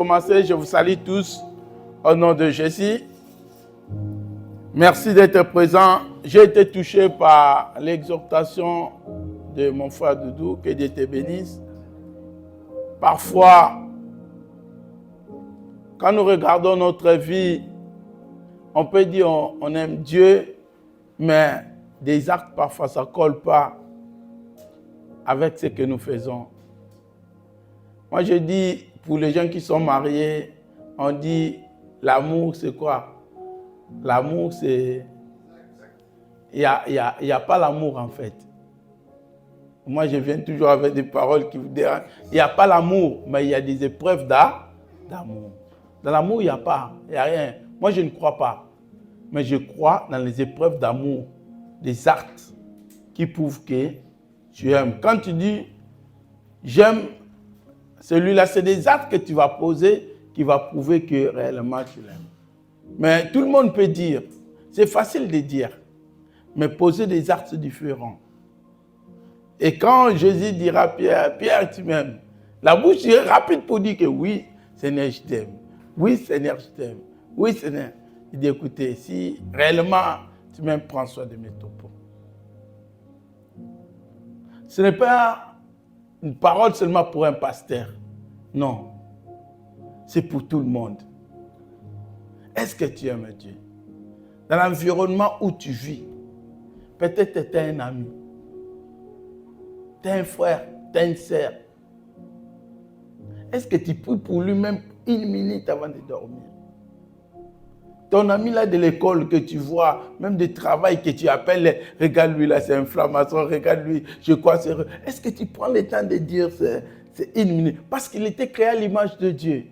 Commencer, je vous salue tous au nom de Jésus. Merci d'être présent. J'ai été touché par l'exhortation de mon frère Doudou, que Dieu te bénisse. Parfois, quand nous regardons notre vie, on peut dire on aime Dieu, mais des actes parfois ça ne colle pas avec ce que nous faisons. Moi je dis, pour les gens qui sont mariés, on dit l'amour c'est quoi? L'amour c'est... Il n'y a pas l'amour en fait. Moi je viens toujours avec des paroles qui vous dérangent. Il n'y a pas l'amour, mais il y a des épreuves d'amour. Dans l'amour, il n'y a pas, il n'y a rien. Moi je ne crois pas. Mais je crois dans les épreuves d'amour, des actes qui prouvent que tu aimes. Quand tu dis j'aime celui-là, c'est des actes que tu vas poser qui va prouver que réellement tu l'aimes. Mais tout le monde peut dire, c'est facile de dire, mais poser des actes différents. Et quand Jésus dira à Pierre, Pierre, tu m'aimes, la bouche est rapide pour dire que oui, Seigneur, je t'aime. Oui, Seigneur, je t'aime. Oui, Seigneur. Il dit, écoutez, si réellement tu m'aimes, prends soin de mes troupeaux. Ce n'est pas une parole seulement pour un pasteur. Non. C'est pour tout le monde. Est-ce que tu aimes Dieu? Dans l'environnement où tu vis, peut-être que tu es un ami. Tu es un frère, tu es une sœur. Est-ce que tu pries pour lui même une minute avant de dormir? Ton ami là de l'école que tu vois, même de travail que tu appelles, regarde lui là, c'est inflammation, regarde lui, je crois c'est... Est-ce que tu prends le temps de dire c'est une minute? Parce qu'il était créé à l'image de Dieu.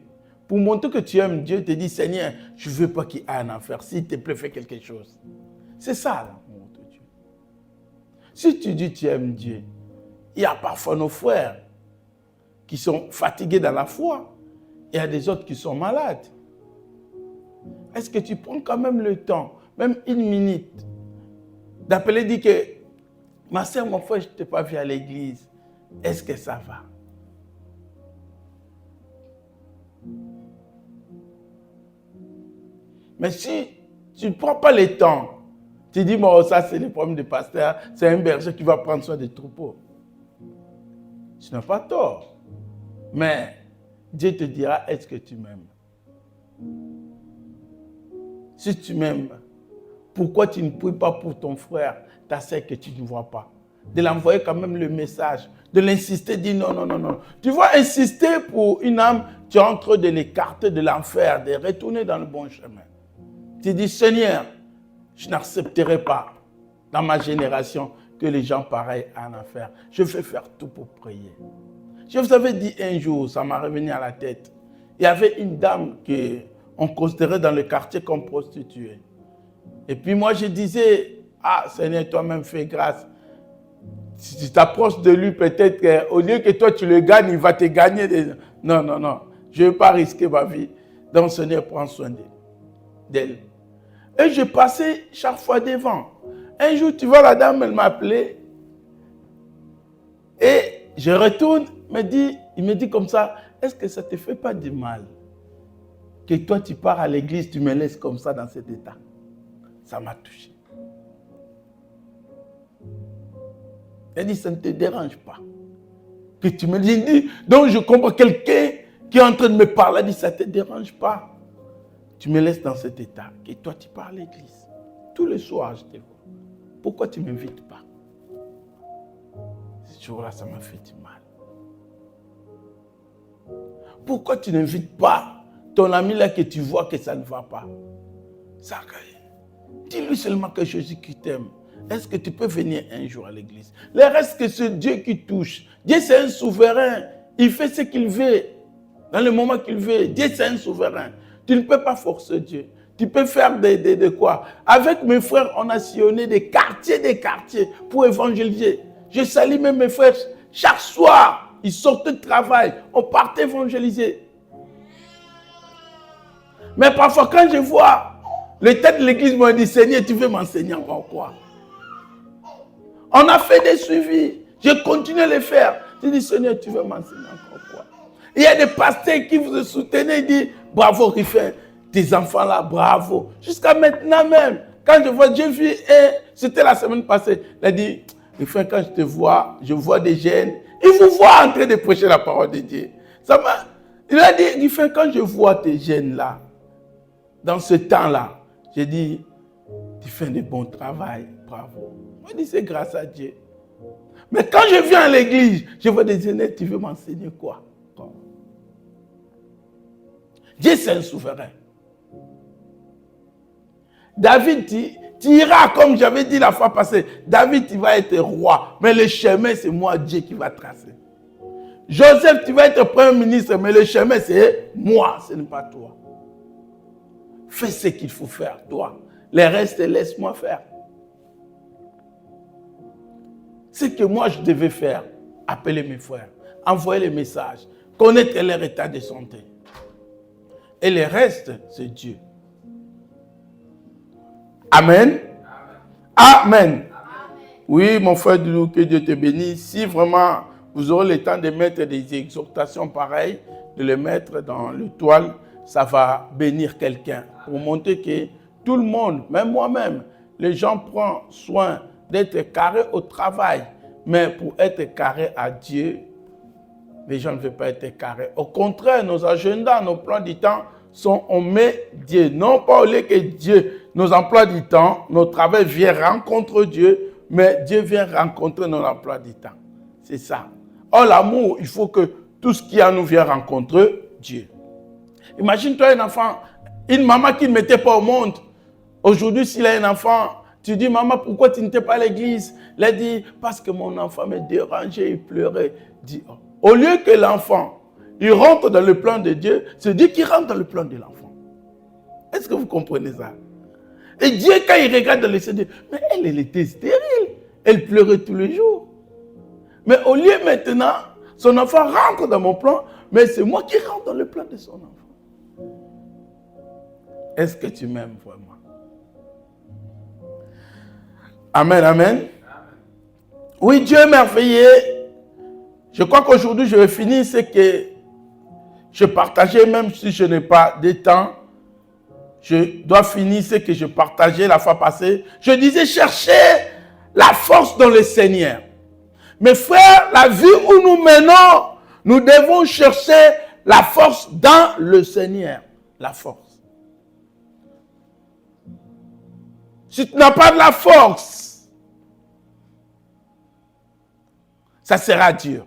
Pour montrer que tu aimes Dieu, te dit Seigneur, je ne veux pas qu'il y ait un enfer. S'il te plaît, fais quelque chose. C'est ça l'amour de Dieu. Si tu dis tu aimes Dieu, il y a parfois nos frères qui sont fatigués dans la foi. Il y a des autres qui sont malades. Est-ce que tu prends quand même le temps, même une minute, d'appeler, dire que ma soeur, mon frère, je ne t'ai pas vu à l'église. Est-ce que ça va? Mais si tu ne prends pas le temps, tu dis, bon, ça c'est le problème du pasteur, c'est un berger qui va prendre soin des troupeaux. Tu n'as pas tort. Mais Dieu te dira, est-ce que tu m'aimes? Si tu m'aimes, pourquoi tu ne pries pas pour ton frère, ta sœur que tu ne vois pas? De l'envoyer quand même le message, de l'insister, dire non, non, non, non. Tu vas insister pour une âme, tu es en train de l'écarter de l'enfer, de retourner dans le bon chemin. Tu dis, Seigneur, je n'accepterai pas dans ma génération que les gens pareils aient un enfer. Je vais faire tout pour prier. Je vous avais dit un jour, ça m'a revenu à la tête. Il y avait une dame qu'on considérait dans le quartier comme prostituée. Et puis moi je disais, ah Seigneur, toi-même fais grâce. Si tu t'approches de lui, peut-être qu'au lieu que toi tu le gagnes, il va te gagner. Non, non, non, je ne vais pas risquer ma vie. Donc Seigneur, prends soin d'elle. Et je passais chaque fois devant. Un jour, tu vois, la dame, elle m'a appelé. Et je retourne, il me dit comme ça, est-ce que ça ne te fait pas de mal que toi, tu pars à l'église, tu me laisses comme ça dans cet état? Ça m'a touché. Elle dit, ça ne te dérange pas que tu me dis. Donc je comprends quelqu'un qui est en train de me parler, dit, ça ne te dérange pas. Tu me laisses dans cet état, que toi tu pars à l'église. Tous les soirs, je te vois. Pourquoi tu ne m'invites pas? Ce jour-là, ça m'a fait du mal. Pourquoi tu n'invites pas ton ami là que tu vois que ça ne va pas? Ça, dis-lui seulement que Jésus qui t'aime. Est-ce que tu peux venir un jour à l'église? Le reste, que c'est Dieu qui touche. Dieu, c'est un souverain. Il fait ce qu'il veut. Dans le moment qu'il veut. Dieu, c'est un souverain. Tu ne peux pas forcer Dieu. Tu peux faire de quoi? Avec mes frères, on a sillonné des quartiers pour évangéliser. Je salue même mes frères. Chaque soir, ils sortaient de travail. On partait évangéliser. Mais parfois, quand je vois le tête de l'église, m'a dit, Seigneur, tu veux m'enseigner encore quoi? On a fait des suivis. Je continue à les faire. Je dis, Seigneur, tu veux m'enseigner encore quoi? Il y a des pasteurs qui vous soutiennent et disent, bravo Ruffin, tes enfants là, bravo. Jusqu'à maintenant même, quand je vois Dieu, c'était la semaine passée, il a dit, Ruffin, quand je te vois, je vois des jeunes, ils vous voient en train de prêcher la parole de Dieu. Il a dit, Ruffin, quand je vois tes jeunes là, dans ce temps-là, j'ai dit, tu fais de bon travail, bravo. Moi, je dis, c'est grâce à Dieu. Mais quand je viens à l'église, je vois des aînés, tu veux m'enseigner quoi? Dieu, c'est un souverain. David, tu iras, comme j'avais dit la fois passée, David, tu vas être roi, mais le chemin, c'est moi, Dieu, qui va tracer. Joseph, tu vas être premier ministre, mais le chemin, c'est moi, ce n'est pas toi. Fais ce qu'il faut faire, toi. Le reste, laisse-moi faire. Ce que moi, je devais faire, appeler mes frères, envoyer les messages, connaître leur état de santé. Et le reste, c'est Dieu. Amen. Amen. Oui, mon frère Doulou, que Dieu te bénisse. Si vraiment vous aurez le temps de mettre des exhortations pareilles, de les mettre dans le toile, ça va bénir quelqu'un. Pour montrer que tout le monde, même moi-même, les gens prennent soin d'être carrés au travail. Mais pour être carré à Dieu, les gens ne veulent pas être carrés. Au contraire, nos agendas, nos plans du temps sont, on met Dieu. Non pas au lieu que Dieu, nos emplois du temps, nos travail vient rencontrer Dieu, mais Dieu vient rencontrer nos emplois du temps. C'est ça. Or, l'amour, il faut que tout ce qui a nous vient rencontrer Dieu. Imagine-toi un enfant, une maman qui ne mettait pas au monde. Aujourd'hui, s'il a un enfant, tu dis, maman, pourquoi tu n'étais pas à l'église? Elle a dit, parce que mon enfant me dérangeait, il pleurait. Dis, oh. Au lieu que l'enfant, il rentre dans le plan de Dieu, c'est Dieu qui rentre dans le plan de l'enfant. Est-ce que vous comprenez ça? Et Dieu, quand il regarde dans le ciel, dit, mais elle était stérile. Elle pleurait tous les jours. Mais au lieu maintenant, son enfant rentre dans mon plan, mais c'est moi qui rentre dans le plan de son enfant. Est-ce que tu m'aimes vraiment? Amen, amen. Oui, Dieu est merveilleux. Je crois qu'aujourd'hui, je vais finir ce que je partageais, même si je n'ai pas de temps. Je dois finir ce que je partageais la fois passée. Je disais, cherchez la force dans le Seigneur. Mes frères, la vie où nous menons, nous devons chercher la force dans le Seigneur. La force. Si tu n'as pas de la force, ça sera dur.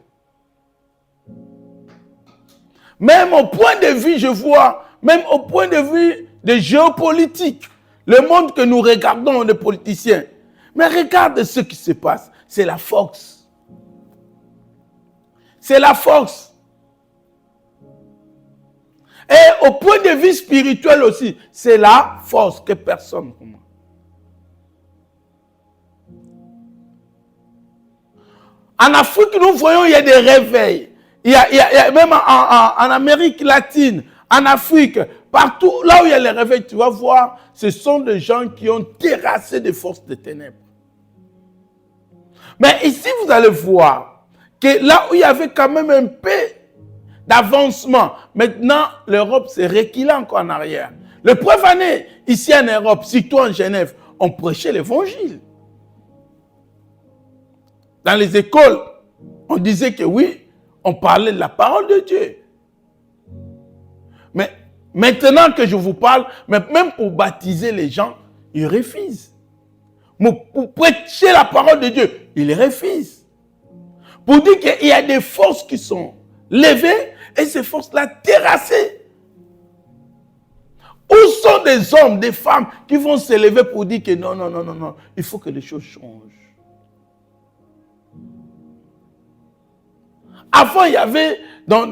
Même au point de vue, je vois, même au point de vue de géopolitique, le monde que nous regardons, les politiciens, mais regarde ce qui se passe, c'est la force. C'est la force. Et au point de vue spirituel aussi, c'est la force que personne comprend. En Afrique, nous voyons, il y a des réveils. Il y a même en Amérique latine, en Afrique, partout, là où il y a les réveils, tu vas voir, ce sont des gens qui ont terrassé des forces de ténèbres. Mais ici, vous allez voir que là où il y avait quand même un peu d'avancement, maintenant, l'Europe s'est reculée encore en arrière. Le preuve année, ici en Europe, surtout en Genève, on prêchait l'évangile. Dans les écoles, on disait que oui, on parlait de la parole de Dieu. Mais maintenant que je vous parle, même pour baptiser les gens, ils refusent. Pour prêcher la parole de Dieu, ils refusent. Pour dire qu'il y a des forces qui sont levées et ces forces-là terrassées. Où sont des hommes, des femmes qui vont se lever pour dire que non, il faut que les choses changent. Avant, il y avait dans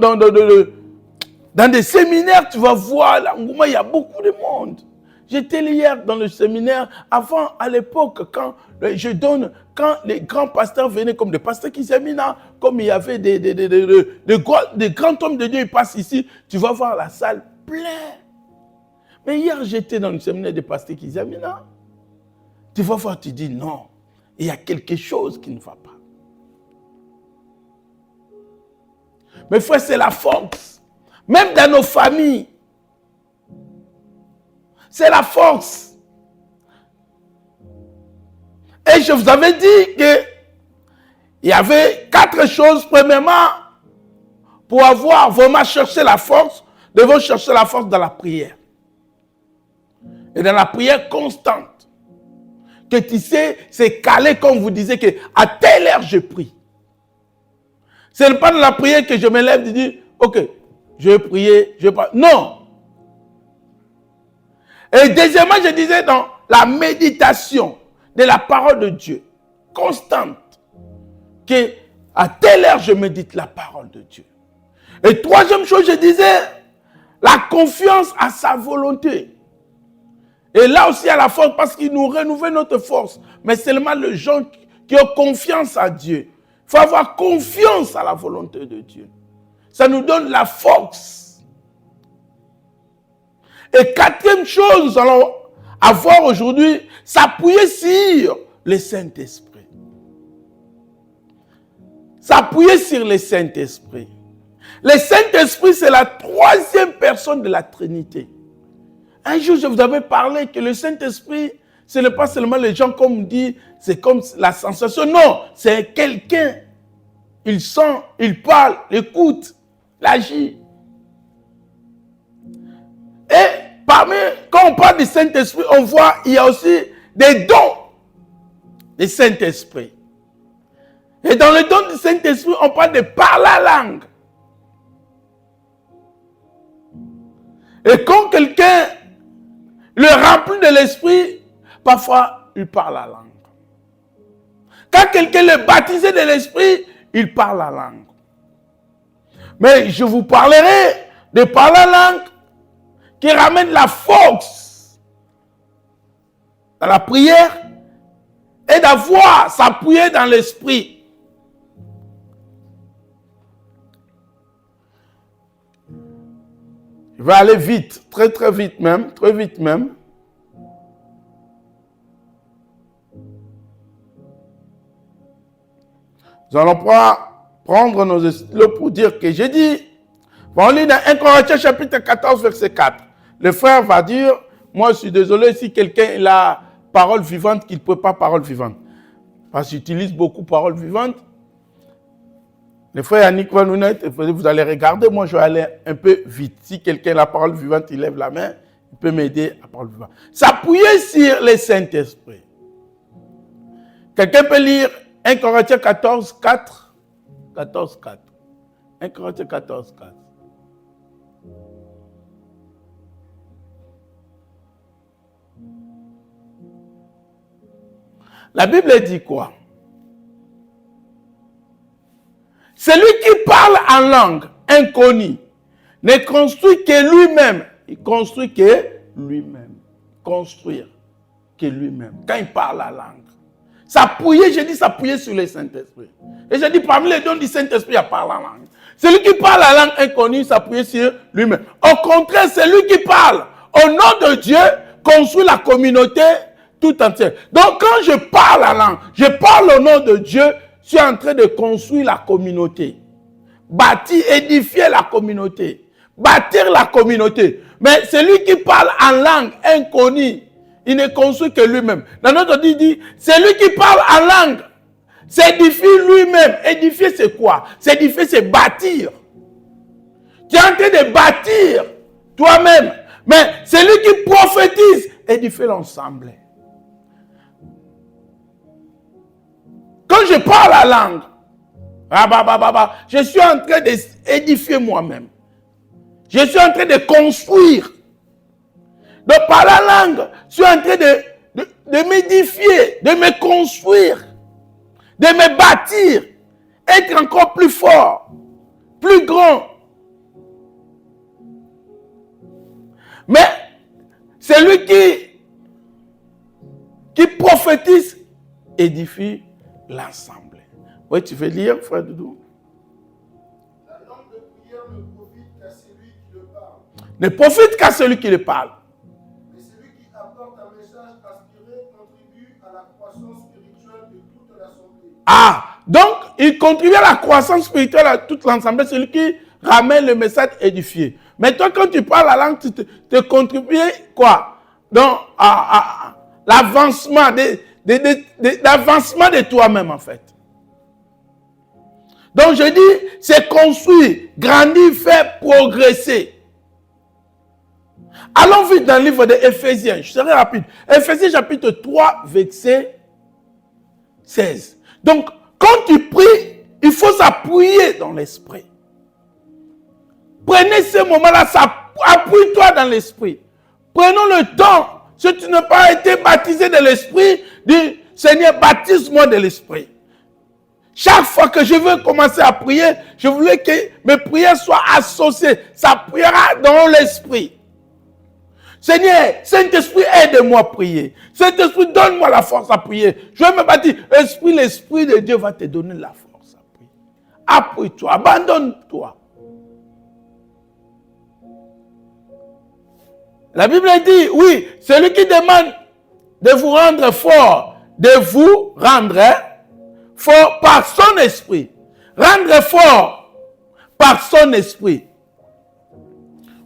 des séminaires, tu vas voir, l'engouement, il y a beaucoup de monde. J'étais hier dans le séminaire. Avant, à l'époque, quand les grands pasteurs venaient, comme des pasteurs Kizamina, comme il y avait des grands hommes de Dieu, ils passent ici, tu vas voir la salle pleine. Mais hier, j'étais dans le séminaire des pasteurs Kizamina. Tu vas voir, tu dis non, il y a quelque chose qui ne va pas. Mes frères, c'est la force. Même dans nos familles. C'est la force. Et je vous avais dit qu'il y avait 4 choses. Premièrement, pour avoir vraiment cherché la force, nous devons chercher la force dans la prière. Et dans la prière constante. Que tu sais, c'est calé comme vous disiez qu'à telle heure je prie. Ce n'est pas dans la prière que je me lève et dis, ok, je vais prier, je vais pas. Non. Et deuxièmement, je disais dans la méditation de la parole de Dieu, constante, que à telle heure je médite la parole de Dieu. Et troisième chose, je disais, la confiance à sa volonté. Et là aussi, à la force, parce qu'il nous renouvelle notre force. Mais seulement les gens qui ont confiance à Dieu. Il faut avoir confiance à la volonté de Dieu. Ça nous donne la force. Et quatrième chose, nous allons avoir aujourd'hui, s'appuyer sur le Saint-Esprit. S'appuyer sur le Saint-Esprit. Le Saint-Esprit, c'est la troisième personne de la Trinité. Un jour, je vous avais parlé que le Saint-Esprit, ce n'est pas seulement les gens comme on dit, c'est comme la sensation. Non, c'est quelqu'un. Il sent, il parle, il écoute, il agit. Et quand on parle du Saint-Esprit, on voit qu'il y a aussi des dons du Saint-Esprit. Et dans les dons du Saint-Esprit, on parle de parler la langue. Et quand quelqu'un le remplit de l'esprit, parfois il parle la langue. Quand quelqu'un le baptisé de l'esprit, il parle la langue. Mais je vous parlerai de parler la langue qui ramène la force dans la prière et d'avoir s'appuyer dans l'esprit. Je vais aller vite, très très vite même, très vite même. Nous allons prendre nos stylos pour dire que j'ai dit, on lit dans 1 Corinthiens chapitre 14 verset 4. Le frère va dire, moi je suis désolé si quelqu'un a parole vivante qu'il ne peut pas parole vivante. Parce que j'utilise beaucoup parole vivante. Le frère Yannick va nous mettre, vous allez regarder, moi je vais aller un peu vite. Si quelqu'un a la parole vivante, il lève la main, il peut m'aider à parole vivante. S'appuyer sur le Saint-Esprit. Quelqu'un peut lire 1 Corinthiens 14, 4. 14, 4. 1 Corinthiens 14, 4. La Bible dit quoi? Celui qui parle en langue inconnue ne construit que lui-même. Il construit que lui-même. Construire que lui-même. Quand il parle la langue. S'appuyer, je dis s'appuyer sur le Saint-Esprit. Et je dis parmi les dons du Saint-Esprit, il y a parler la langue. Celui qui parle la langue inconnue s'appuie sur lui-même. Au contraire, celui qui parle au nom de Dieu construit la communauté tout entière. Donc quand je parle la langue, je parle au nom de Dieu, je suis en train de construire la communauté. Bâtir, édifier la communauté. Bâtir la communauté. Mais celui qui parle en langue inconnue, il ne construit que lui-même. Dans notre dit, celui qui parle en langue s'édifie lui-même. Édifier, c'est quoi? S'édifier, c'est bâtir. Tu es en train de bâtir toi-même. Mais celui qui prophétise, édifie l'ensemble. Quand je parle la langue, je suis en train d'édifier moi-même. Je suis en train de construire. De parler la langue, je suis en train de m'édifier, de me construire, de me bâtir, être encore plus fort, plus grand. Mais celui qui prophétise édifie l'ensemble. Oui, tu veux lire, frère Doudou? La langue de prière ne profite qu'à celui qui le parle. Ne profite qu'à celui qui le parle. Mais celui qui apporte un message inspiré contribue à la croissance spirituelle de toute l'assemblée. Ah, donc il contribue à la croissance spirituelle à toute l'ensemble. C'est celui qui ramène le message édifié. Mais toi, quand tu parles la langue, tu te contribues quoi? Donc, à l'avancement l'avancement de toi-même, en fait. Donc, je dis, c'est construire, grandir, faire progresser. Allons vite dans le livre d'Éphésiens. Je serai rapide. Éphésiens chapitre 3, verset 16. Donc, quand tu pries, il faut s'appuyer dans l'esprit. Prenez ce moment-là, appuie-toi dans l'esprit. Prenons le temps. Si tu n'as pas été baptisé de l'esprit, dis, Seigneur, baptise-moi de l'esprit. Chaque fois que je veux commencer à prier, je voulais que mes prières soient associées. Ça priera dans l'esprit. Seigneur, Saint-Esprit, aide-moi à prier. Saint-Esprit, donne-moi la force à prier. Je vais me baptiser. L'Esprit de Dieu va te donner la force à prier. Appuie-toi, abandonne-toi. La Bible dit, oui, celui qui demande de vous rendre fort, de vous rendre fort par son esprit. Rendre fort par son esprit.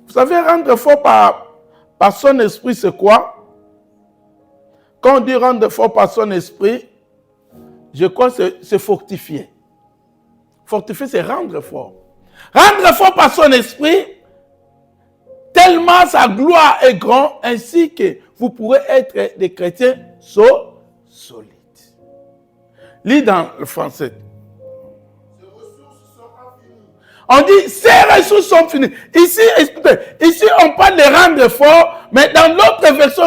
Vous savez, rendre fort par son esprit, c'est quoi? Quand on dit rendre fort par son esprit, je crois que c'est fortifier. Fortifier, c'est rendre fort. Rendre fort par son esprit, tellement sa gloire est grande, ainsi que vous pourrez être des chrétiens solides. Lis dans le français. Ces ressources sont infinies. On dit, ces ressources sont finies. Ici, écoutez, ici on parle de rendre fort, mais dans l'autre version,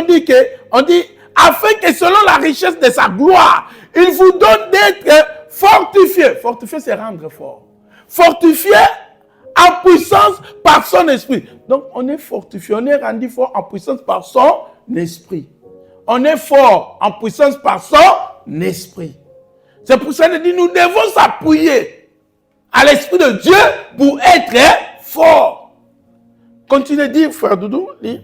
on dit, afin que selon la richesse de sa gloire, il vous donne d'être fortifié. Fortifié, c'est rendre fort. Fortifié en puissance par son esprit. Donc, on est fortifié, on est rendu fort en puissance par son esprit. On est fort en puissance par son esprit. C'est pour ça qu'il dit, nous devons s'appuyer à l'Esprit de Dieu pour être fort. Continuez de dire, frère Doudou, lis.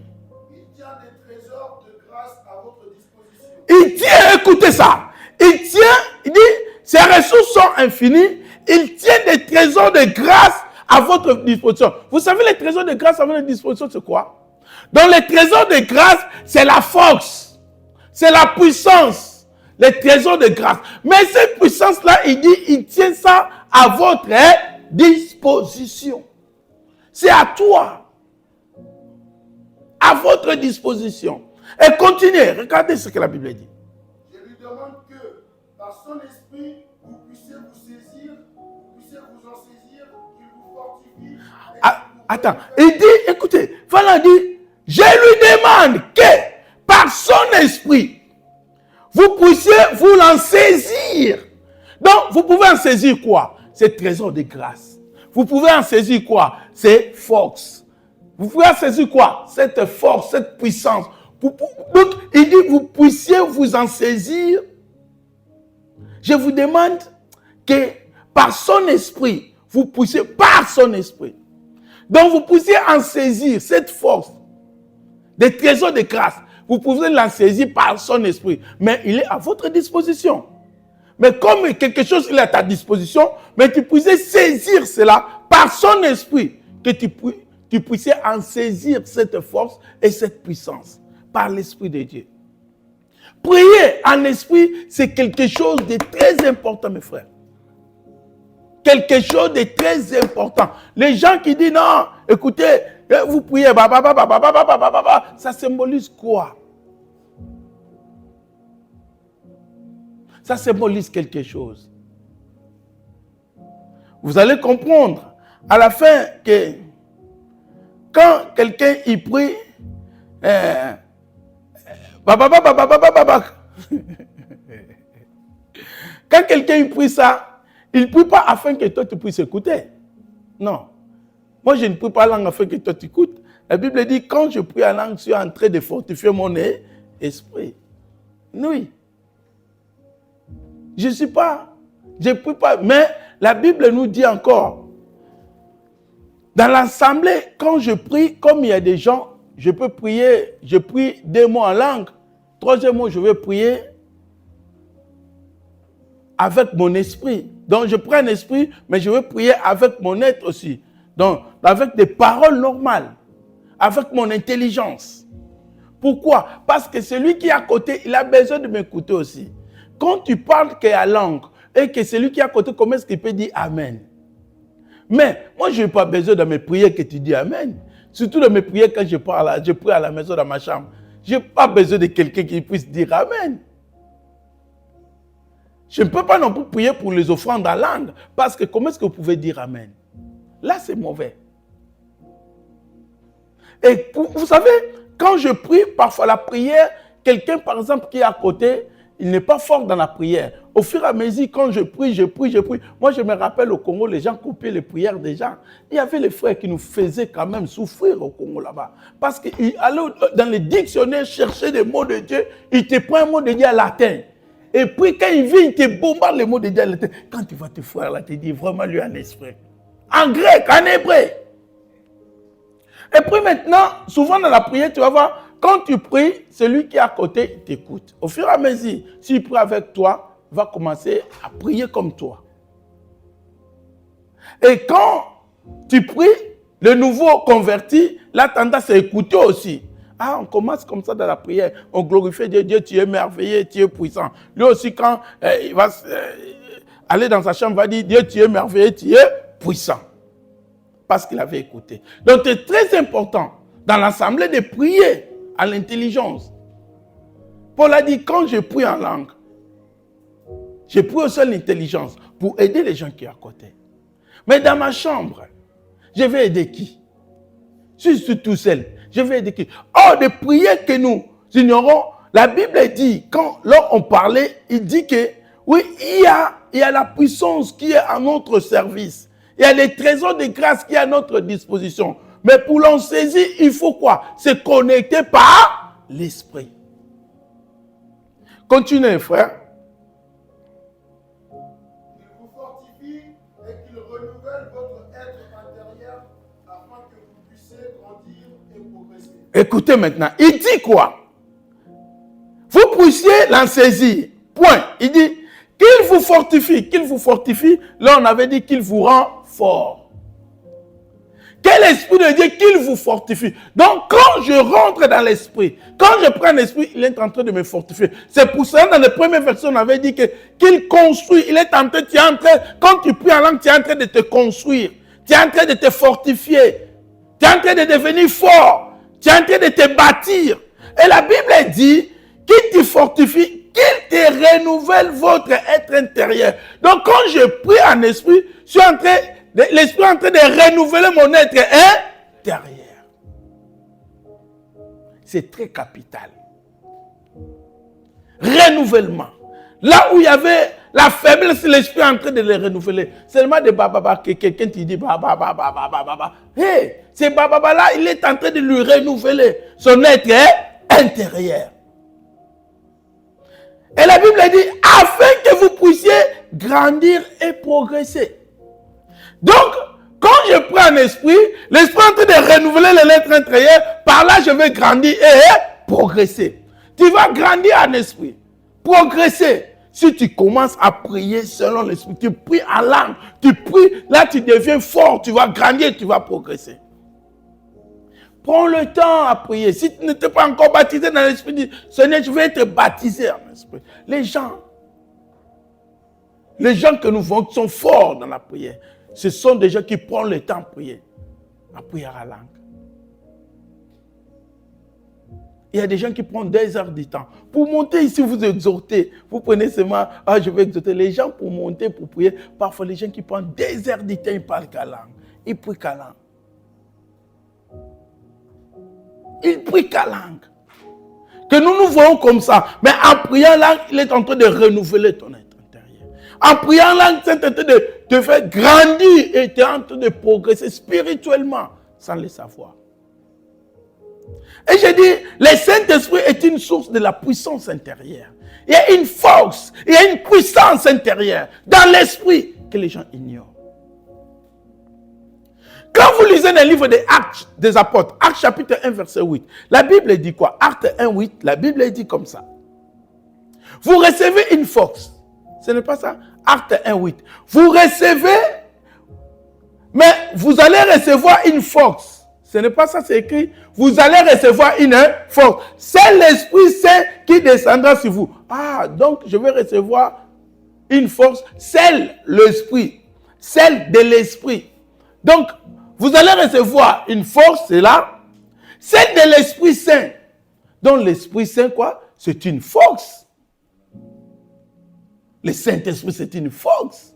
Il tient des trésors de grâce à votre disposition. Il tient, écoutez ça, il dit, ses ressources sont infinies, il tient des trésors de grâce à votre disposition. Vous savez, les trésors de grâce à votre disposition, c'est quoi? Donc, les trésors de grâce, c'est la force, c'est la puissance. Les trésors de grâce. Mais cette puissance-là, il dit, il tient ça à votre disposition. C'est à toi. À votre disposition. Et continuez, regardez ce que la Bible dit. Je lui demande que, par son esprit, vous puissiez vous saisir, vous puissiez vous en saisir, qu'il vous fortifie. Attends, il dit, écoutez, voilà, il dit, je lui demande que, par son esprit, vous puissiez vous en saisir. Donc, vous pouvez en saisir quoi? C'est trésor de grâce. Vous pouvez en saisir quoi? C'est force. Vous pouvez en saisir quoi? Cette force, cette puissance. Donc, il dit, vous puissiez vous en saisir. Je vous demande que, par son esprit, vous puissiez, par son esprit. Donc, vous puissiez en saisir cette force, des trésors de grâce. Vous pouvez l'en saisir par son esprit. Mais il est à votre disposition. Mais comme quelque chose il est à ta disposition, mais tu puisses saisir cela par son esprit. Que tu puisses en saisir cette force et cette puissance par l'Esprit de Dieu. Prier en esprit, c'est quelque chose de très important, mes frères. Quelque chose de très important. Les gens qui disent non, écoutez, vous priez, ça symbolise quoi? Ça symbolise quelque chose. Vous allez comprendre à la fin que quand quelqu'un y prie, quand quelqu'un y prie ça, il ne prie pas afin que toi tu puisses écouter. Non. Moi, je ne prie pas en langue afin que toi tu écoutes. La Bible dit, quand je prie en langue, je suis en train de fortifier mon esprit. Oui. Je ne prie pas. Mais la Bible nous dit encore, dans l'assemblée, quand je prie, comme il y a des gens, je peux prier, je prie 2 mots en langue. 3e mot, je vais prier avec mon esprit. Donc, je prends un esprit, mais je veux prier avec mon être aussi. Donc, avec des paroles normales, avec mon intelligence. Pourquoi? Parce que celui qui est à côté, il a besoin de m'écouter aussi. Quand tu parles qu'il y a langue, et que celui qui est à côté, comment est-ce qu'il peut dire Amen? Mais moi, je n'ai pas besoin de mes prières que tu dis Amen. Surtout de mes prières quand je prie à la maison dans ma chambre. Je n'ai pas besoin de quelqu'un qui puisse dire Amen. Je ne peux pas non plus prier pour les offrandes en langue. Parce que comment est-ce que vous pouvez dire Amen? Là, c'est mauvais. Et vous savez, quand je prie, parfois la prière, quelqu'un par exemple qui est à côté, il n'est pas fort dans la prière. Au fur et à mesure, quand je prie. Moi, je me rappelle au Congo, les gens coupaient les prières des gens. Il y avait les frères qui nous faisaient quand même souffrir au Congo là-bas. Parce qu'ils allaient dans les dictionnaires chercher des mots de Dieu. Ils te prennent un mot de Dieu en latin. Et puis quand il vient, il te bombarde les mots de Dieu en latin. Quand tu vas te faire là, tu dis vraiment lui en esprit. En grec, en hébreu. Et puis maintenant, souvent dans la prière, tu vas voir, quand tu pries, celui qui est à côté t'écoute. Au fur et à mesure, s'il prie avec toi, il va commencer à prier comme toi. Et quand tu pries, le nouveau converti, la tendance à écouter aussi. Ah, on commence comme ça dans la prière. On glorifie Dieu. Dieu, tu es merveilleux, tu es puissant. Lui aussi, quand il va aller dans sa chambre, il va dire, Dieu, tu es merveilleux, tu es puissant. Parce qu'il avait écouté. Donc, c'est très important dans l'assemblée de prier à l'intelligence. Paul a dit, quand je prie en langue, je prie aussi à l'intelligence pour aider les gens qui sont à côté. Mais dans ma chambre, je vais aider qui? Si je suis tout seul, je vais aider qui? Oh, des prières que nous ignorons, la Bible dit, lorsqu'on parlait, il dit que, oui, il y a la puissance qui est à notre service. Il y a les trésors de grâce qui sont à notre disposition. Mais pour l'en saisir, il faut quoi? Se connecter par l'esprit. Continuez, frère. Il vous fortifie et qu'il renouvelle votre être intérieur afin que vous puissiez grandir et progresser. Écoutez maintenant, il dit quoi? Vous puissiez l'en saisir. Point. Il dit qu'il vous fortifie. Qu'il vous fortifie. Là, on avait dit qu'il vous rend fort. Quel esprit de Dieu qu'il vous fortifie. Donc, quand je rentre dans l'esprit, quand je prends l'esprit, il est en train de me fortifier. C'est pour ça, dans les premières versions, on avait dit qu'il construit. Il est en train, quand tu pries en langue, tu es en train de te construire. Tu es en train de te fortifier. Tu es en train de devenir fort. Tu es en train de te bâtir. Et la Bible dit qu'il te fortifie, qu'il te renouvelle votre être intérieur. Donc, quand je prie en esprit, je suis en train... L'esprit est en train de renouveler mon être intérieur. C'est très capital. Renouvellement. Là où il y avait la faiblesse, l'esprit est en train de le renouveler. Seulement de bababa, que quelqu'un te dit bababa. Hey, ce bababa là, il est en train de lui renouveler son être intérieur. Et la Bible dit, afin que vous puissiez grandir et progresser. Donc, quand je prends un esprit, l'esprit est en train de renouveler l'être intérieur, par là je vais grandir et progresser. Tu vas grandir en esprit, progresser. Si tu commences à prier selon l'esprit, tu pries en langue, tu pries, là tu deviens fort, tu vas grandir, tu vas progresser. Prends le temps à prier. Si tu n'étais pas encore baptisé dans l'esprit, dis, Seigneur, je vais être baptisé en esprit. Les gens que nous voyons sont forts dans la prière. Ce sont des gens qui prennent le temps à prier à langue. Il y a des gens qui prennent 2 heures du temps. Pour monter ici, vous exhortez. Vous prenez seulement, je vais exhorter. Les gens pour monter, pour prier, parfois les gens qui prennent 2 heures du temps, ils parlent qu'à langue. Ils prient qu'à langue. Ils prient qu'à langue. Que nous voyons comme ça. Mais en priant langue, il est en train de renouveler ton être. En priant langue, c'est en train de te faire grandir et tu es en train de progresser spirituellement sans le savoir. Et j'ai dit, le Saint-Esprit est une source de la puissance intérieure. Il y a une force, il y a une puissance intérieure dans l'esprit que les gens ignorent. Quand vous lisez le livre des Actes des Apôtres, Actes chapitre 1, verset 8, la Bible dit quoi? Actes 1, 8, la Bible dit comme ça. Vous recevez une force. Ce n'est pas ça. Acte 1, 8. Vous recevez, mais vous allez recevoir une force. Ce n'est pas ça, c'est écrit. Vous allez recevoir une force. C'est l'Esprit Saint qui descendra sur vous. Ah, donc je vais recevoir une force. C'est l'Esprit. Celle de l'Esprit. Donc, vous allez recevoir une force, c'est là. Celle de l'Esprit Saint. Donc, l'Esprit Saint, quoi? C'est une force. Le Saint-Esprit, c'est une force.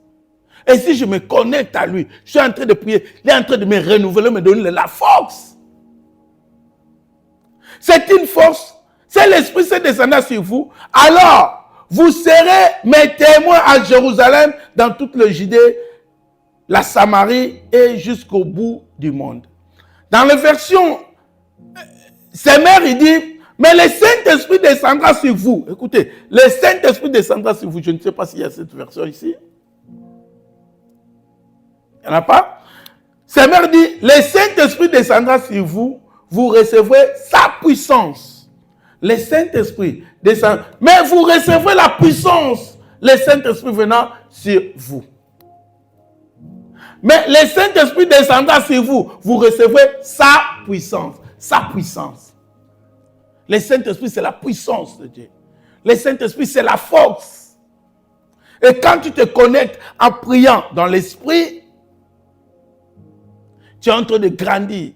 Et si je me connecte à lui, je suis en train de prier, il est en train de me renouveler, me donner la force. C'est une force. C'est l'Esprit Saint descendant sur vous. Alors, vous serez mes témoins à Jérusalem, dans toute le Judée, la Samarie et jusqu'au bout du monde. Dans la version Semeur, il dit, mais le Saint-Esprit descendra sur vous. Écoutez, le Saint-Esprit descendra sur vous. Je ne sais pas s'il y a cette version ici. Il n'y en a pas. Semeur dit, le Saint-Esprit descendra sur vous. Vous recevrez sa puissance. Le Saint-Esprit descend. Mais vous recevrez la puissance. Le Saint-Esprit venant sur vous. Mais le Saint-Esprit descendra sur vous. Vous recevrez sa puissance. Sa puissance. Le Saint-Esprit, c'est la puissance de Dieu. Le Saint-Esprit, c'est la force. Et quand tu te connectes en priant dans l'Esprit, tu es en train de grandir.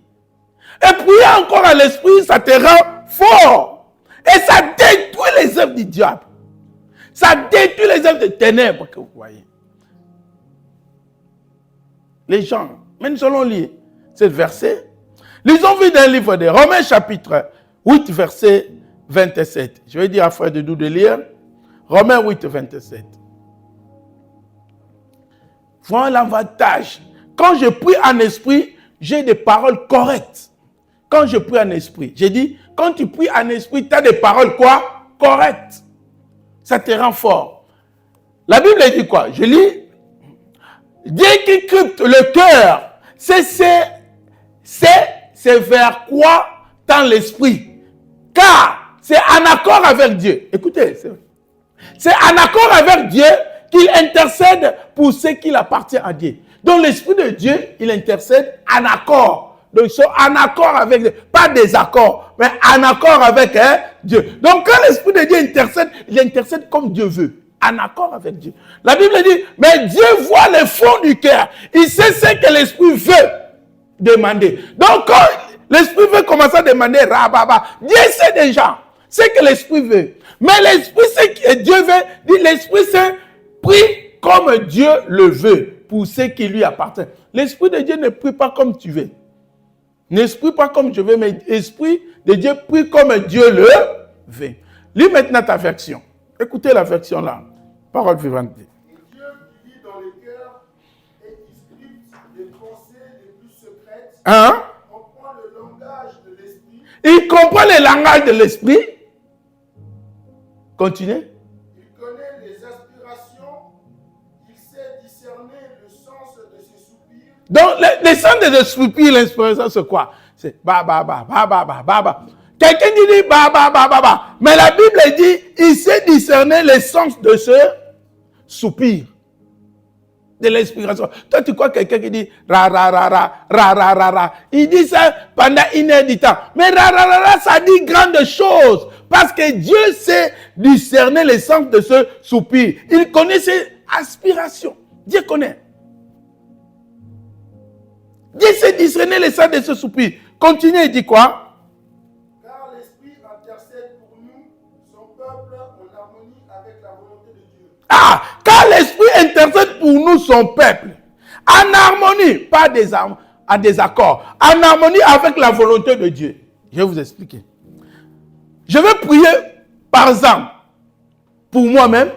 Et prier encore à l'Esprit, ça te rend fort. Et ça détruit les œuvres du diable. Ça détruit les œuvres des ténèbres que vous voyez. Les gens, même si on lit ce verset, lisons vite dans le livre de Romains chapitre 8, verset 27. Je vais dire à Frère Dedou de lire. Romains 8, 27. Voilà l'avantage. Quand je prie en esprit, j'ai des paroles correctes. Quand je prie en esprit, j'ai dit, quand tu pries en esprit, tu as des paroles quoi? Correctes. Ça te rend fort. La Bible dit quoi? Je lis. Dieu qui crypte le cœur, c'est vers quoi tend l'esprit. Car c'est en accord avec Dieu. Écoutez, c'est en accord avec Dieu qu'il intercède pour ce qu'il appartient à Dieu. Donc l'Esprit de Dieu, il intercède en accord. Donc ils sont en accord avec Dieu. Pas désaccord, mais en accord avec Dieu. Donc quand l'Esprit de Dieu intercède, il intercède comme Dieu veut. En accord avec Dieu. La Bible dit, mais Dieu voit le fond du cœur. Il sait ce que l'Esprit veut demander. Donc quand l'Esprit veut commencer à demander, rababa, Dieu sait déjà ce que l'Esprit veut. Mais l'Esprit, ce que Dieu veut, dit l'Esprit Saint prie comme Dieu le veut, pour ce qui lui appartient. L'Esprit de Dieu ne prie pas comme tu veux. Ne prie pas comme je veux, mais l'Esprit de Dieu prie comme Dieu le veut. Lis maintenant ta version. Écoutez la version là. Parole vivante. Et Dieu qui vit dans les cœurs et qui scripte les pensées les plus secrètes, Hein? comprend le langage de l'esprit. Il comprend le langage de l'esprit. Continuez. Il connaît les aspirations. Il sait discerner le sens de ses soupirs. Donc, le sens de ce soupir, l'inspiration, c'est quoi? C'est ba, ba, ba, ba, ba, ba, ba, ba. Quelqu'un dit ba, ba, ba, ba, ba. Mais la Bible dit, il sait discerner le sens de ce soupir. De l'inspiration. Toi, tu crois quelqu'un qui dit ra, ra, ra, ra, ra, ra, ra, ra. Il dit ça pendant une heure du temps. Mais ra, ra, ra, ra, ça dit grande chose. Parce que Dieu sait discerner le sens de ce soupir. Il connaît ses aspirations. Dieu connaît. Dieu sait discerner le sens de ce soupir. Continuez, il dit quoi? Car l'Esprit intercède pour nous, son peuple, en harmonie avec la volonté de Dieu. Ah, car l'Esprit intercède pour nous, son peuple, en harmonie, pas en désaccord, en harmonie avec la volonté de Dieu. Je vais vous expliquer. Je vais prier, par exemple, pour moi-même.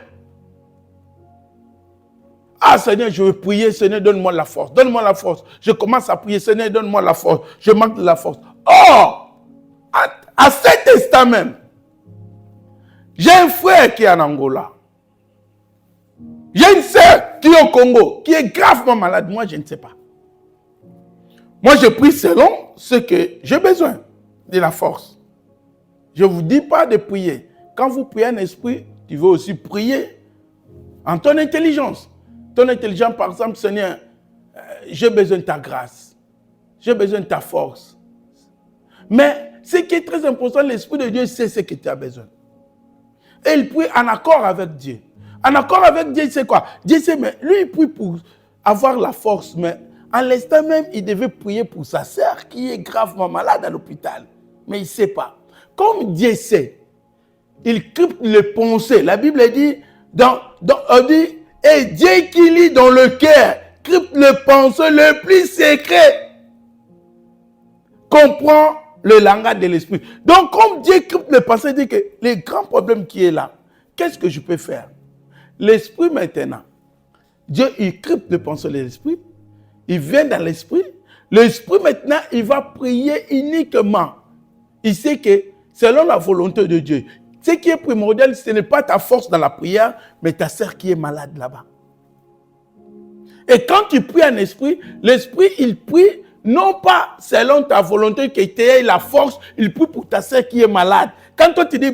Ah Seigneur, je veux prier, Seigneur, donne-moi la force, donne-moi la force. Je commence à prier, Seigneur, donne-moi la force. Je manque de la force. Or, à cet instant même, j'ai un frère qui est en Angola. J'ai une sœur qui est au Congo, qui est gravement malade. Moi, je ne sais pas. Moi, je prie selon ce que j'ai besoin de la force. Je ne vous dis pas de prier. Quand vous priez en esprit, tu veux aussi prier En ton intelligence. Ton intelligence, par exemple, Seigneur, j'ai besoin de ta grâce. J'ai besoin de ta force. Mais ce qui est très important, l'Esprit de Dieu sait ce que tu as besoin. Et il prie en accord avec Dieu. En accord avec Dieu, c'est quoi? Dieu sait, mais lui, il prie pour avoir la force. Mais en l'instant même, il devait prier pour sa sœur qui est gravement malade à l'hôpital. Mais il ne sait pas. Comme Dieu sait, il crypte les pensées. La Bible dit, on dit, et Dieu qui lit dans le cœur, crypte les pensées les plus secrets, comprend le langage de l'esprit. Donc, comme Dieu crypte les pensées, il dit que les grands problèmes qui est là, qu'est-ce que je peux faire? L'esprit maintenant, Dieu, il crypte les pensées de l'esprit, il vient dans l'esprit. L'esprit maintenant, il va prier uniquement. Il sait que selon la volonté de Dieu, ce qui est primordial, ce n'est pas ta force dans la prière, mais ta sœur qui est malade là-bas. Et quand tu pries en esprit, l'esprit, il prie non pas selon ta volonté que tu aies la force, il prie pour ta sœur qui est malade. Quand toi tu dis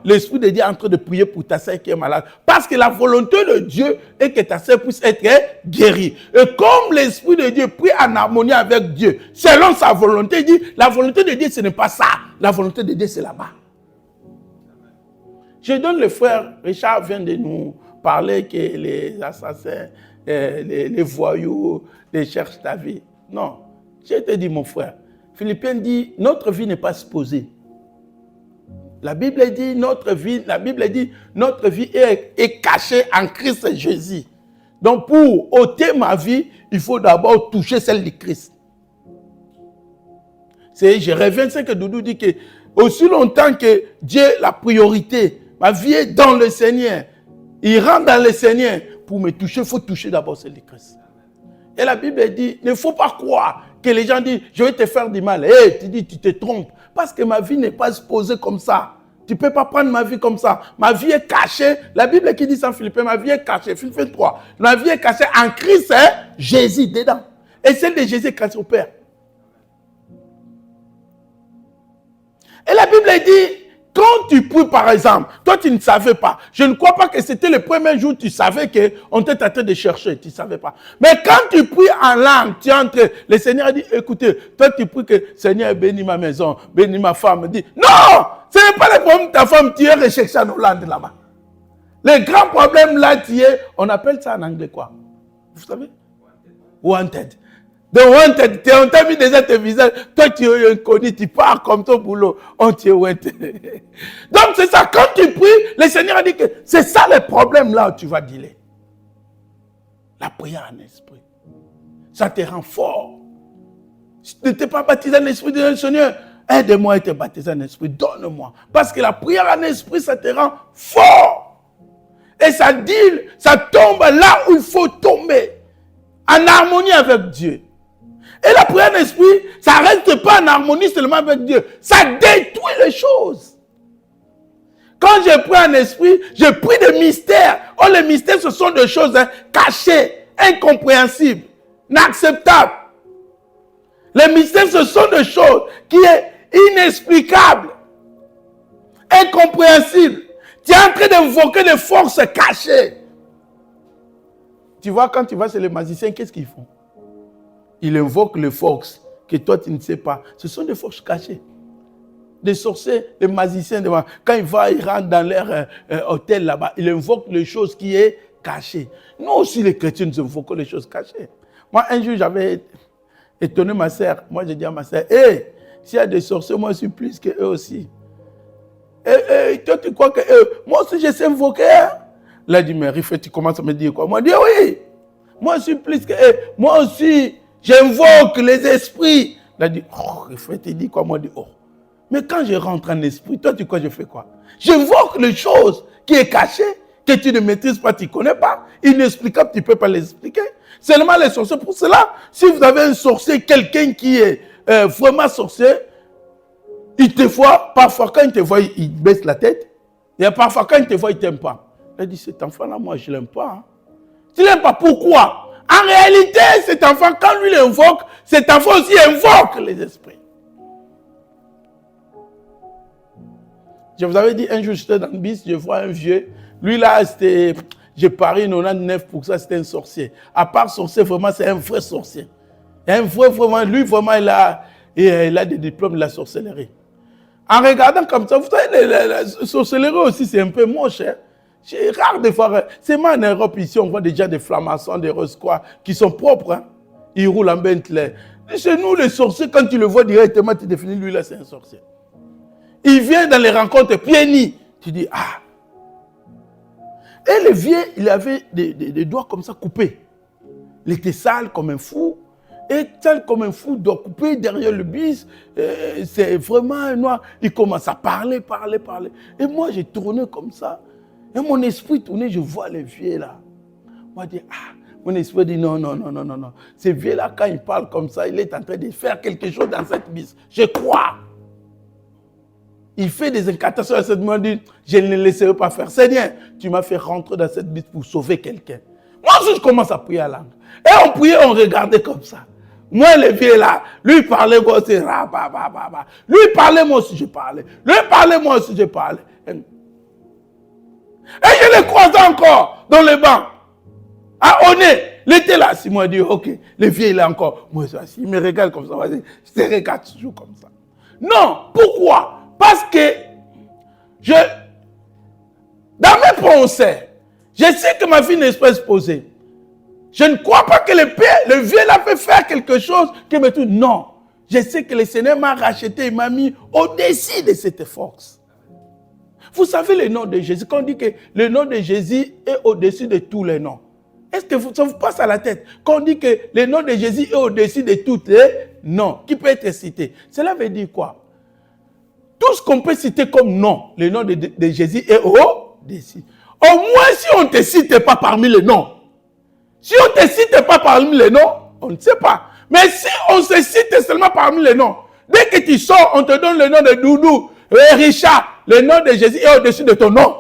l'esprit de Dieu est en train de prier pour ta sœur qui est malade. Parce que la volonté de Dieu est que ta sœur puisse être guérie. Et comme l'esprit de Dieu prie en harmonie avec Dieu, selon sa volonté, il dit, la volonté de Dieu ce n'est pas ça. La volonté de Dieu c'est là-bas. Je donne le frère, Richard vient de nous parler que les assassins, les voyous, les cherchent ta vie. Non, je te dis mon frère, Philippiens dit, notre vie n'est pas supposée. La Bible dit, notre vie est cachée en Christ Jésus. Donc pour ôter ma vie, il faut d'abord toucher celle de Christ. Je reviens à ce que Doudou dit, que aussi longtemps que Dieu la priorité, ma vie est dans le Seigneur. Il rentre dans le Seigneur. Pour me toucher, il faut toucher d'abord celle de Christ. Et la Bible dit, il ne faut pas croire que les gens disent, je vais te faire du mal. Hey, tu dis, tu te trompes. Parce que ma vie n'est pas supposée comme ça. Tu ne peux pas prendre ma vie comme ça. Ma vie est cachée. La Bible qui dit ça en Philippiens, ma vie est cachée. Philippiens 3. Ma vie est cachée en Christ, Jésus dedans. Et celle de Jésus est cachée au Père. Et la Bible dit, quand tu pries par exemple, toi tu ne savais pas. Je ne crois pas que c'était le premier jour où tu savais qu'on était en train de chercher. Tu ne savais pas. Mais quand tu pries en langue, tu entres. Le Seigneur dit, écoutez, toi tu pries que Seigneur bénis ma maison, bénis ma femme. Dit, non, ce n'est pas le problème de ta femme, tu es recherché en Hollande là-bas. Le grand problème là, tu es, on appelle ça en anglais quoi? Vous savez? Wanted. Donc, on t'a mis déjà tes visages. Toi, tu es inconnu, tu pars comme ton boulot. On t'y est wanted. Donc, c'est ça. Quand tu pries, le Seigneur a dit que c'est ça le problème là où tu vas dealer. La prière en esprit. Ça te rend fort. Si tu n'étais pas baptisé en esprit de Seigneur, aide-moi à être baptisé en esprit. Donne-moi. Parce que la prière en esprit, ça te rend fort. Et ça deal, ça tombe là où il faut tomber. En harmonie avec Dieu. Et la prière en esprit, ça ne reste pas en harmonie seulement avec Dieu. Ça détruit les choses. Quand je prie en esprit, je prie des mystères. Oh, les mystères, ce sont des choses cachées, incompréhensibles, inacceptables. Les mystères, ce sont des choses qui sont inexplicables, incompréhensibles. Tu es en train d'invoquer des forces cachées. Tu vois, quand tu vas chez les magiciens, qu'est-ce qu'ils font? Ils invoquent les forces que toi, tu ne sais pas. Ce sont des forces cachées. Des sorciers, des magiciens, quand ils rentrent dans leur hôtel là-bas, ils invoquent les choses qui sont cachées. Nous aussi, les chrétiens, nous invoquons les choses cachées. Moi, un jour, j'avais étonné ma sœur. Moi, j'ai dit à ma sœur, hey, s'il y a des sorciers, moi, je suis plus qu'eux aussi. Et toi, tu crois que moi aussi, je sais invoquer. Elle a dit, mais Rifet, tu commences à me dire quoi? Moi, je dis, oui. Moi, je suis plus que moi aussi, j'invoque les esprits. Elle a dit, oh, Rifet, tu dis quoi? Moi, je dis, oh. Mais quand je rentre en esprit, toi, tu crois que je fais quoi? J'invoque les choses qui sont cachées, que tu ne maîtrises pas, tu ne connais pas. Inexplicable, tu ne peux pas les expliquer. Seulement les sorciers. Pour cela, si vous avez un sorcier, quelqu'un qui est vraiment sorcier, il te voit, parfois quand il te voit, il baisse la tête. Et parfois quand il te voit, il ne t'aime pas. Elle dit, cet enfant-là, moi, je ne l'aime pas. Hein. Tu ne l'aimes pas, pourquoi? En réalité, cet enfant, quand lui l'invoque, cet enfant aussi invoque les esprits. Je vous avais dit, un jour, j'étais dans le bus, je vois un vieux. Lui, là, c'était, j'ai parié 99%, c'était un sorcier. À part sorcier, vraiment, c'est un vrai sorcier. Un vrai, vraiment, lui, vraiment, il a des diplômes de la sorcellerie. En regardant comme ça, vous savez, la sorcellerie aussi, c'est un peu moche. Hein? C'est rare de voir. C'est moi en Europe, ici, on voit déjà des flamassons, des roses, quoi, qui sont propres. Hein? Ils roulent en Bentley. Chez nous, les sorciers, quand tu le vois directement, tu définis, lui, là, c'est un sorcier. Il vient dans les rencontres pieds nus. Tu dis, ah. Et le vieux, il avait des doigts comme ça coupés. Il était sale comme un fou. Et tel comme un fou, doit couper derrière le bis, c'est vraiment noir. Il commence à parler. Et moi, j'ai tourné comme ça. Et mon esprit tournait, je vois les vieux là. Moi, je dis, ah, mon esprit dit non. Ces vieux là, quand il parle comme ça, il est en train de faire quelque chose dans cette bis. Je crois. Il fait des incantations à cette main, dit, je ne le laisserai pas faire. Seigneur, tu m'as fait rentrer dans cette bis pour sauver quelqu'un. Moi aussi, je commence à prier à langue. Et on priait, on regardait comme ça. Moi, le vieux là, lui parlait, moi aussi, lui parlait, moi aussi, je parlais. Lui parlait, moi aussi, je parlais. Et je le croisais encore dans les bancs. Ah, on est. Il était là. Si moi, dit, ok, le vieux, il est encore. Moi, il me regarde comme ça. Je te regarde toujours comme ça. Non, pourquoi? Parce que dans mes pensées, je sais que ma vie n'est pas exposée. Je ne crois pas que le vieux l'a fait faire quelque chose qui me touche. Non. Je sais que le Seigneur m'a racheté et m'a mis au-dessus de cette force. Vous savez le nom de Jésus. Quand on dit que le nom de Jésus est au-dessus de tous les noms. Est-ce que ça vous passe à la tête? Quand on dit que le nom de Jésus est au-dessus de tous les noms qui peut être cité. Cela veut dire quoi? Tout ce qu'on peut citer comme nom, le nom de Jésus est au-dessus. Au moins si on ne te cite pas parmi les noms. Si on ne te cite pas parmi les noms, on ne sait pas. Mais si on se cite seulement parmi les noms, dès que tu sors, on te donne le nom de Doudou, Richard, le nom de Jésus est au-dessus de ton nom.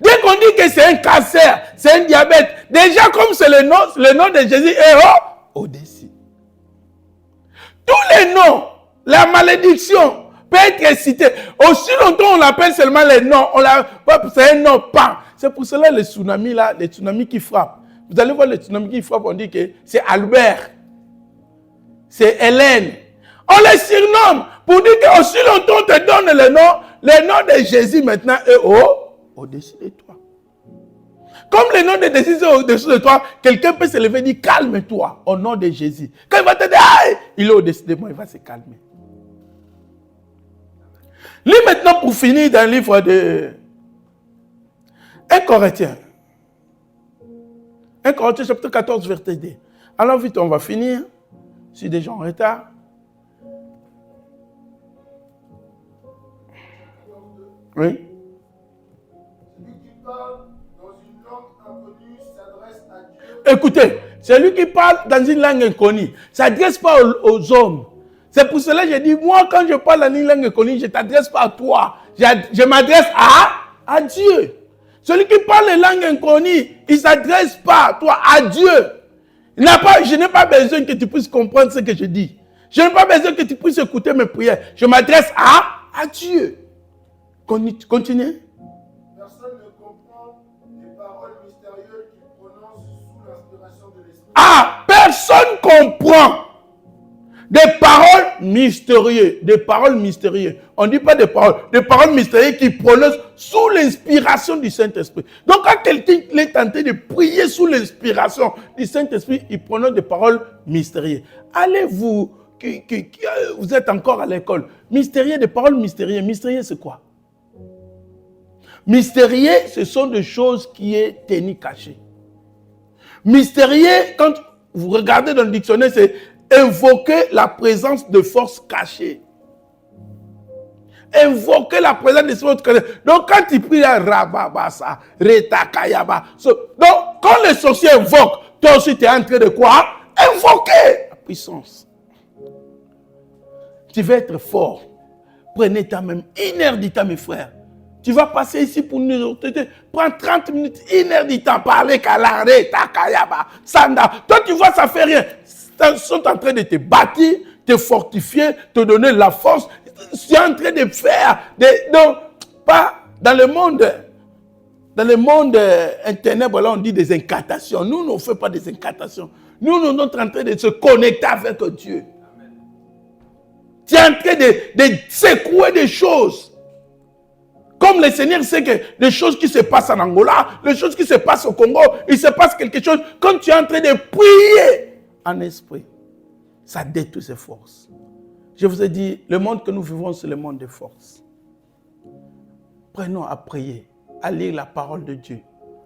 Dès qu'on dit que c'est un cancer, c'est un diabète, déjà comme c'est le nom de Jésus est au-dessus. Tous les noms, la malédiction peut être citée. Aussi longtemps on l'appelle seulement les noms, c'est un nom pas. C'est pour cela les tsunamis là, les tsunamis qui frappent. Vous allez voir les tsunamis qui frappent, on dit que c'est Albert, c'est Hélène. On les surnomme pour dire que aussi longtemps on te donne le nom de Jésus maintenant est au-dessus de toi. Comme le nom de Jésus est au-dessus de toi, quelqu'un peut se lever et dire calme-toi au nom de Jésus. Quand il va te dire il est au-dessus de moi, il va se calmer. Lis maintenant pour finir dans le livre de 1 Corinthiens. 1 Corinthiens chapitre 14 verset 2. Alors vite, on va finir. Je suis déjà en retard. Oui. Celui qui parle dans une langue inconnue s'adresse à Dieu. Écoutez, celui qui parle dans une langue inconnue ne s'adresse pas aux hommes. C'est pour cela que je dis, moi quand je parle dans une langue inconnue, je ne t'adresse pas à toi. Je m'adresse à Dieu. Celui qui parle les langues inconnues, il ne s'adresse pas à toi, à Dieu. Je n'ai pas besoin que tu puisses comprendre ce que je dis. Je n'ai pas besoin que tu puisses écouter mes prières. Je m'adresse à Dieu. Continuez. Personne ne comprend les paroles mystérieuses qu'il prononce sous l'inspiration de l'Esprit. Ah, personne comprend des paroles mystérieuses. Des paroles mystérieuses. On ne dit pas des paroles mystérieuses qui prononcent sous l'inspiration du Saint-Esprit. Donc quand quelqu'un est tenté de prier sous l'inspiration du Saint-Esprit, il prononce des paroles mystérieuses. Allez-vous, vous êtes encore à l'école. Mystérieux, des paroles mystérieuses. Mystérieux, c'est quoi? Mystérieux, ce sont des choses qui est tenues cachées. Mystérieux, quand vous regardez dans le dictionnaire, c'est invoquer la présence de forces cachées. Invoquer la présence de forces cachées. Donc quand tu pries à Rababasa, Retakayaba, donc quand les sorciers invoquent, toi aussi tu es en train de quoi? Invoquer la puissance. Tu vas être fort. Prenez ta même 1 heure du temps, mes frères. Tu vas passer ici pour nous autorités. Prends 30 minutes, 1 heure du temps, parler Kalare, Takayaba, Sanda. Toi, tu vois, ça ne fait rien. Ils sont en train de te bâtir, te fortifier, te donner la force. tu es en train de faire, donc, pas dans le monde internet, voilà, on dit des incantations. Nous, on ne fait pas des incantations. Nous sommes en train de se connecter avec Dieu. Amen. Tu es en train de secouer des choses. Comme le Seigneur sait que les choses qui se passent en Angola, les choses qui se passent au Congo, il se passe quelque chose. Quand tu es en train de prier en esprit, ça détruit ses forces. Je vous ai dit, le monde que nous vivons, c'est le monde des forces. Prenons à prier, à lire la parole de Dieu,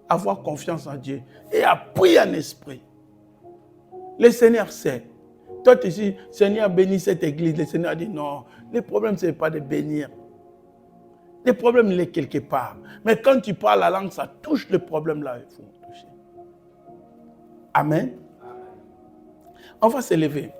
à avoir confiance en Dieu et à prier en esprit. Le Seigneur sait. Toi, tu dis, Seigneur, bénis cette église. Le Seigneur dit, non, le problème, ce n'est pas de bénir. Le problème, il est quelque part. Mais quand tu parles la langue, ça touche le problème là. Il faut toucher. Amen. On va se lever.